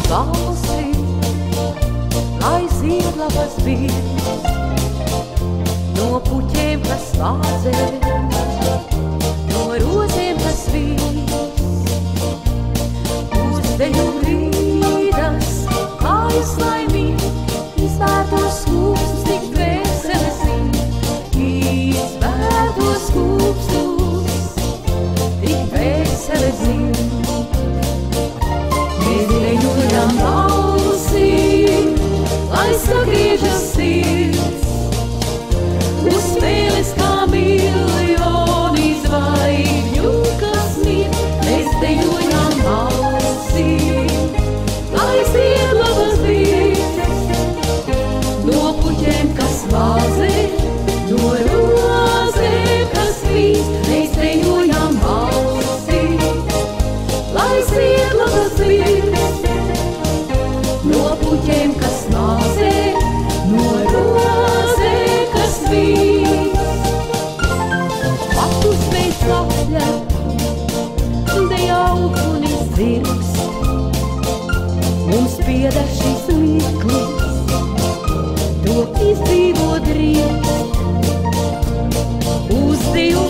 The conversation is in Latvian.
Valstī, lai ziedlavas bija no puķiem, kas vāzē, no roziem, kas vīs, uz deju rītas, kājas laimīgi, izvērtos skūpstus, tik dvēseles zin, izvērtos skūpstus, tik dvēseles zin. Lai sagriežas sirds, uz spēles kā miljoni zvaigžņu, kas mir, mēs dejojām balsī. Lai ziedlavas bija no puķiem, kas vāzē, no rozēm, kas vīs, mēs dejojām balsī. Lai ziedlavas bija no puķiem, kas vāzē, no rozēm, kas vīs. Patus mēs apļat, deja ugunis dzirkst, mums pieder šis mirklis, to izdzīvot drīkst. Uz Dievu